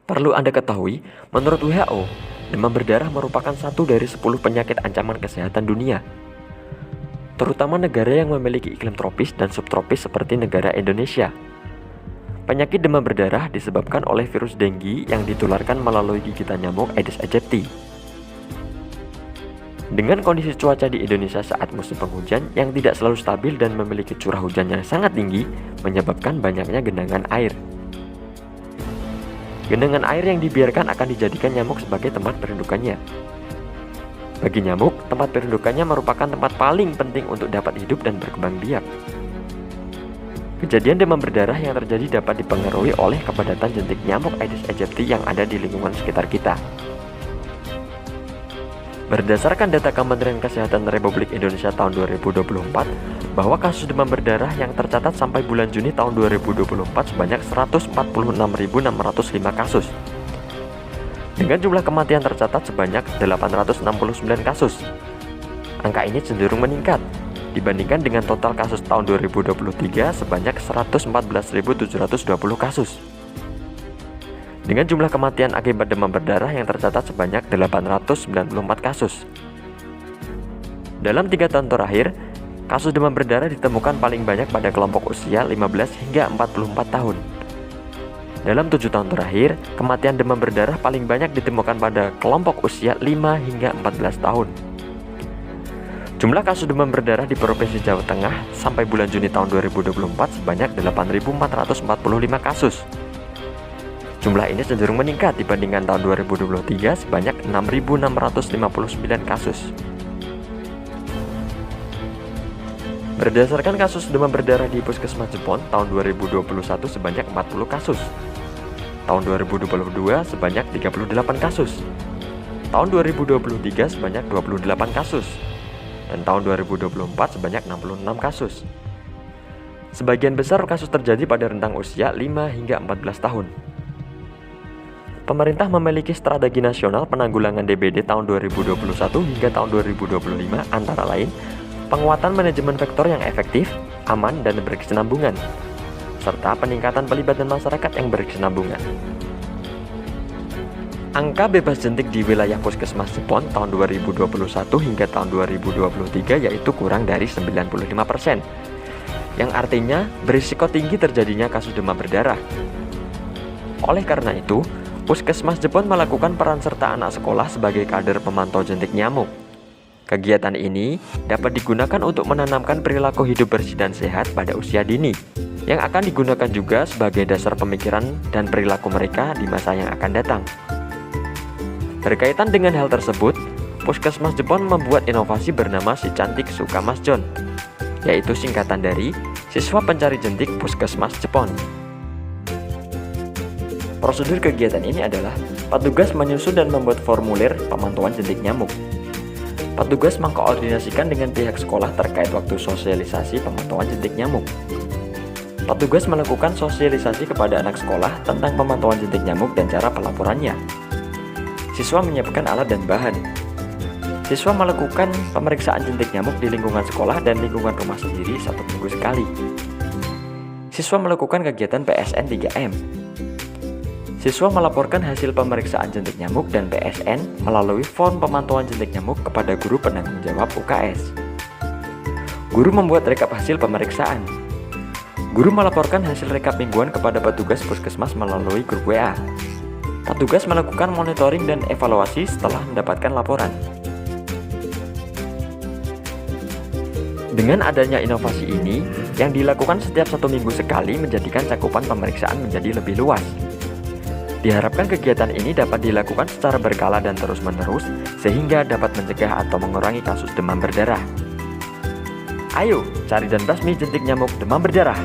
Perlu Anda ketahui, menurut WHO, demam berdarah merupakan satu dari 10 penyakit ancaman kesehatan dunia, terutama negara yang memiliki iklim tropis dan subtropis seperti negara Indonesia. Penyakit demam berdarah disebabkan oleh virus dengue yang ditularkan melalui gigitan nyamuk Aedes aegypti. Dengan kondisi cuaca di Indonesia saat musim penghujan yang tidak selalu stabil dan memiliki curah hujan yang sangat tinggi, menyebabkan banyaknya genangan air. Genangan air yang dibiarkan akan dijadikan nyamuk sebagai tempat perindukannya. Bagi nyamuk, tempat perindukannya merupakan tempat paling penting untuk dapat hidup dan berkembang biak. Kejadian demam berdarah yang terjadi dapat dipengaruhi oleh kepadatan jentik nyamuk Aedes aegypti yang ada di lingkungan sekitar kita. Berdasarkan data Kementerian Kesehatan Republik Indonesia tahun 2024, bahwa kasus demam berdarah yang tercatat sampai bulan Juni tahun 2024 sebanyak 146.605 kasus. Dengan jumlah kematian tercatat sebanyak 869 kasus. Angka ini cenderung meningkat dibandingkan dengan total kasus tahun 2023 sebanyak 114.720 kasus. Dengan jumlah kematian akibat demam berdarah yang tercatat sebanyak 894 kasus. Dalam 3 tahun terakhir, kasus demam berdarah ditemukan paling banyak pada kelompok usia 15 hingga 44 tahun. Dalam 7 tahun terakhir, kematian demam berdarah paling banyak ditemukan pada kelompok usia 5 hingga 14 tahun. Jumlah kasus demam berdarah di Provinsi Jawa Tengah sampai bulan Juni tahun 2024 sebanyak 8.445 kasus. Jumlah ini cenderung meningkat dibandingkan tahun 2023 sebanyak 6.659 kasus. Berdasarkan kasus demam berdarah di Puskesmas Jepon tahun 2021 sebanyak 40 kasus. Tahun 2022 sebanyak 38 kasus. Tahun 2023 sebanyak 28 kasus. Dan tahun 2024 sebanyak 66 kasus. Sebagian besar kasus terjadi pada rentang usia 5 hingga 14 tahun. Pemerintah memiliki strategi nasional penanggulangan DBD tahun 2021 hingga tahun 2025 antara lain penguatan manajemen vektor yang efektif, aman, dan berkesinambungan, serta peningkatan pelibatan masyarakat yang berkesinambungan. Angka bebas jentik di wilayah Puskesmas Jepon tahun 2021 hingga tahun 2023 yaitu kurang dari 95%, yang artinya berisiko tinggi terjadinya kasus demam berdarah. Oleh karena itu, Puskesmas Jepon melakukan peran serta anak sekolah sebagai kader pemantau jentik nyamuk. Kegiatan ini dapat digunakan untuk menanamkan perilaku hidup bersih dan sehat pada usia dini, yang akan digunakan juga sebagai dasar pemikiran dan perilaku mereka di masa yang akan datang. Berkaitan dengan hal tersebut, Puskesmas Jepon membuat inovasi bernama Si Cantik Suka Mas John, yaitu singkatan dari Siswa Pencari Jentik Puskesmas Jepon. Prosedur kegiatan ini adalah petugas menyusun dan membuat formulir pemantauan jentik nyamuk. Petugas mengkoordinasikan dengan pihak sekolah terkait waktu sosialisasi pemantauan jentik nyamuk. Petugas melakukan sosialisasi kepada anak sekolah tentang pemantauan jentik nyamuk dan cara pelaporannya. Siswa menyiapkan alat dan bahan. Siswa melakukan pemeriksaan jentik nyamuk di lingkungan sekolah dan lingkungan rumah sendiri 1 minggu sekali. Siswa melakukan kegiatan PSN 3M. Siswa melaporkan hasil pemeriksaan jentik nyamuk dan PSN melalui form pemantauan jentik nyamuk kepada guru penanggung jawab UKS. Guru membuat rekap hasil pemeriksaan. Guru melaporkan hasil rekap mingguan kepada petugas puskesmas melalui grup WA. Petugas melakukan monitoring dan evaluasi setelah mendapatkan laporan. Dengan adanya inovasi ini, yang dilakukan setiap 1 minggu sekali menjadikan cakupan pemeriksaan menjadi lebih luas. Diharapkan kegiatan ini dapat dilakukan secara berkala dan terus-menerus sehingga dapat mencegah atau mengurangi kasus demam berdarah. Ayo, cari dan basmi jentik nyamuk demam berdarah.